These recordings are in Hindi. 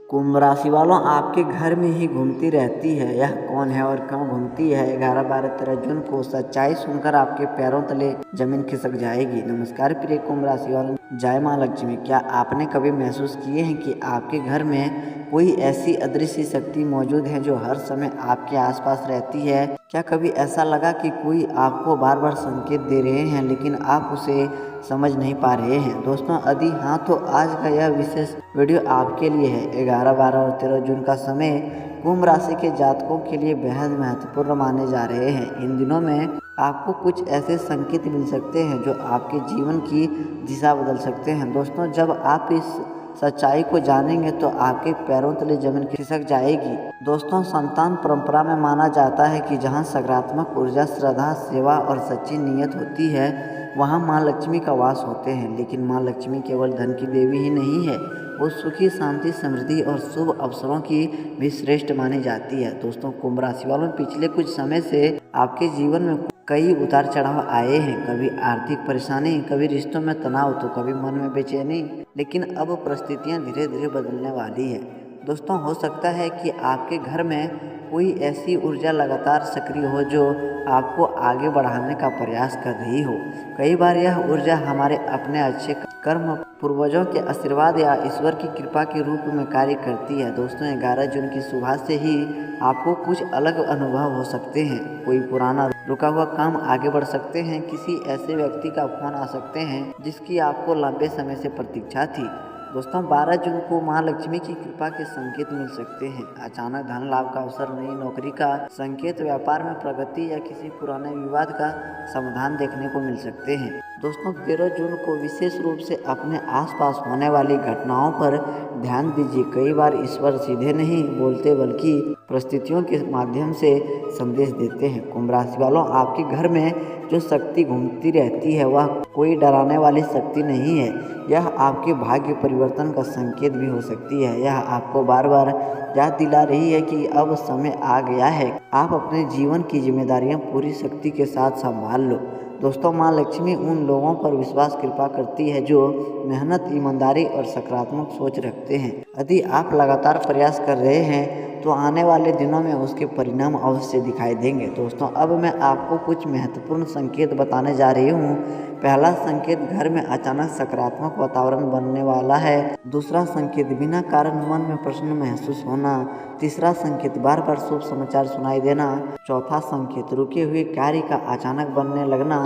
कुंभ राशि वालों, आपके घर में ही घूमती रहती है। यह कौन है और क्यों घूमती है? 11, 12, 13 जून को सच्चाई सुनकर आपके पैरों तले जमीन खिसक जाएगी। नमस्कार प्रिय कुंभ राशि वालों, जय माँ लक्ष्मी। क्या आपने कभी महसूस किए हैं कि आपके घर में कोई ऐसी अदृश्य शक्ति मौजूद है जो हर समय आपके आसपास रहती है? क्या कभी ऐसा लगा कि कोई आपको बार बार संकेत दे रहे हैं लेकिन आप उसे समझ नहीं पा रहे हैं? दोस्तों, यदि हाँ तो आज का यह विशेष वीडियो आपके लिए है। 11, 12 और 13 जून का समय कुंभ राशि के जातकों के लिए बेहद महत्वपूर्ण माने जा रहे हैं। इन दिनों में आपको कुछ ऐसे संकेत मिल सकते हैं जो आपके जीवन की दिशा बदल सकते हैं। दोस्तों, जब आप इस सच्चाई को जानेंगे तो आपके पैरों तले जमीन खिसक जाएगी। दोस्तों, संतान परंपरा में माना जाता है कि जहां सकारात्मक ऊर्जा, श्रद्धा, सेवा और सच्ची नीयत होती है वहां मां लक्ष्मी का वास होते हैं। लेकिन मां लक्ष्मी केवल धन की देवी ही नहीं है, वो सुखी, शांति, समृद्धि और शुभ अवसरों की भी श्रेष्ठ मानी जाती है। दोस्तों, कुंभ राशि वालों, पिछले कुछ समय से आपके जीवन में कई उतार चढ़ाव आए हैं। कभी आर्थिक परेशानी, कभी रिश्तों में तनाव, तो कभी मन में बेचैनी। लेकिन अब परिस्थितियां धीरे धीरे बदलने वाली है। दोस्तों, हो सकता है कि आपके घर में कोई ऐसी ऊर्जा लगातार सक्रिय हो जो आपको आगे बढ़ाने का प्रयास कर रही हो। कई बार यह ऊर्जा हमारे अपने अच्छे कर्म, पूर्वजों के आशीर्वाद या ईश्वर की कृपा के रूप में कार्य करती है। दोस्तों, 11 जून की सुबह से ही आपको कुछ अलग अनुभव हो सकते हैं। कोई पुराना रुका हुआ काम आगे बढ़ सकते हैं। किसी ऐसे व्यक्ति का फोन आ सकते हैं जिसकी आपको लंबे समय से प्रतीक्षा थी। दोस्तों, 12 जून को मां लक्ष्मी की कृपा के संकेत मिल सकते हैं। अचानक धन लाभ का अवसर, नई नौकरी का संकेत, व्यापार में प्रगति या किसी पुराने विवाद का समाधान देखने को मिल सकते हैं। दोस्तों, 13 जून को विशेष रूप से अपने आसपास होने वाली घटनाओं पर ध्यान दीजिए। कई बार ईश्वर सीधे नहीं बोलते बल्कि परिस्थितियों के माध्यम से संदेश देते हैं। कुंभ राशि वालों, आपके घर में जो शक्ति घूमती रहती है वह कोई डराने वाली शक्ति नहीं है। यह आपके भाग्य परिवर्तन का संकेत भी हो सकती है। यह आपको बार बार याद दिला रही है कि अब समय आ गया है, आप अपने जीवन की जिम्मेदारियां पूरी शक्ति के साथ संभाल लो। दोस्तों, मां लक्ष्मी उन लोगों पर विश्वास कृपा करती है जो मेहनत, ईमानदारी और सकारात्मक सोच रखते हैं। यदि आप लगातार प्रयास कर रहे हैं तो आने वाले दिनों में उसके परिणाम अवश्य दिखाई देंगे। दोस्तों, अब मैं आपको कुछ महत्वपूर्ण संकेत बताने जा रही हूँ। पहला संकेत, घर में अचानक सकारात्मक वातावरण बनने वाला है। दूसरा संकेत, बिना कारण मन में प्रश्न महसूस होना। तीसरा संकेत, बार बार शुभ समाचार सुनाई देना। चौथा संकेत, रुके हुए कार्य का अचानक बनने लगना।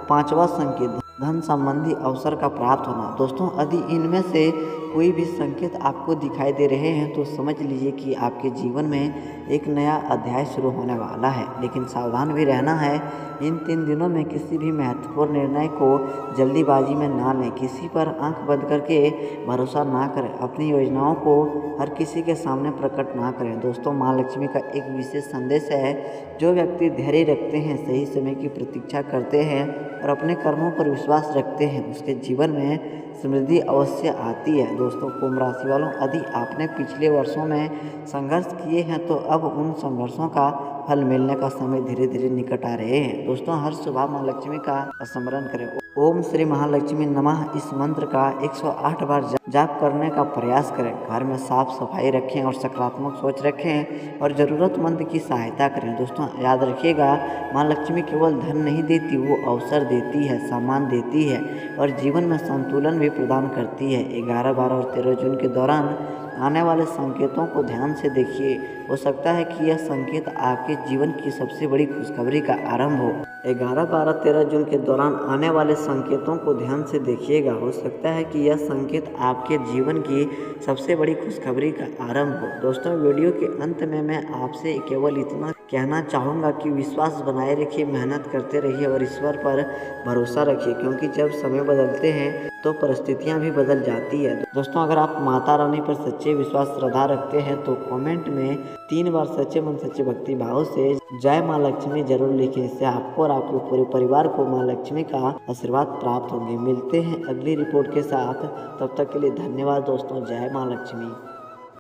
पांचवा संकेत, धन संबंधी अवसर का प्राप्त होना। दोस्तों, यदि इनमें से कोई भी संकेत आपको दिखाई दे रहे हैं तो समझ लीजिए कि आपके जीवन में एक नया अध्याय शुरू होने वाला है। लेकिन सावधान भी रहना है। इन 3 दिनों में किसी भी महत्वपूर्ण निर्णय को जल्दीबाजी में ना लें। किसी पर आंख बंद करके भरोसा ना करें। अपनी योजनाओं को हर किसी के सामने प्रकट ना करें। दोस्तों, माँ लक्ष्मी का एक विशेष संदेश है, जो व्यक्ति धैर्य रखते हैं, सही समय की प्रतीक्षा करते हैं और अपने कर्मों पर विश्वास रखते हैं, उसके जीवन में समृद्धि अवश्य आती है। दोस्तों, कुंभ राशि वालों, यदि आपने पिछले वर्षों में संघर्ष किए हैं तो अब उन संघर्षों का फल मिलने का समय धीरे धीरे निकट आ रहे हैं। दोस्तों, हर सुबह मां लक्ष्मी का स्मरण करें। ओम श्री महालक्ष्मी नमः इस मंत्र का 108 बार जाप करने का प्रयास करें। घर में साफ सफाई रखें और सकारात्मक सोच रखें और ज़रूरतमंद की सहायता करें। दोस्तों, याद रखिएगा, मां लक्ष्मी केवल धन नहीं देती, वो अवसर देती है, सम्मान देती है और जीवन में संतुलन भी प्रदान करती है। 11, 12 और 13 जून के दौरान आने वाले संकेतों को ध्यान से देखिए। हो सकता है कि यह संकेत आपके जीवन की सबसे बड़ी खुशखबरी का आरंभ हो। 11, 12, 13 जून के दौरान आने वाले संकेतों को ध्यान से देखिएगा। हो सकता है कि यह संकेत आपके जीवन की सबसे बड़ी खुशखबरी का आरंभ हो। दोस्तों, वीडियो के अंत में मैं आपसे केवल इतना कहना चाहूँगा कि विश्वास बनाए रखिए, मेहनत करते रहिए और ईश्वर पर भरोसा रखिए, क्योंकि जब समय बदलते हैं तो परिस्थितियां भी बदल जाती है। दोस्तों, अगर आप माता रानी पर सच्चे विश्वास, श्रद्धा रखते हैं तो कमेंट में 3 बार सच्चे मन, सच्चे भक्ति भाव से जय माँ लक्ष्मी जरूर लिखें। इससे आपको और आपके पूरे परिवार को माँ लक्ष्मी का आशीर्वाद प्राप्त होंगे। मिलते हैं अगली रिपोर्ट के साथ, तब तक के लिए धन्यवाद दोस्तों। जय माँ लक्ष्मी।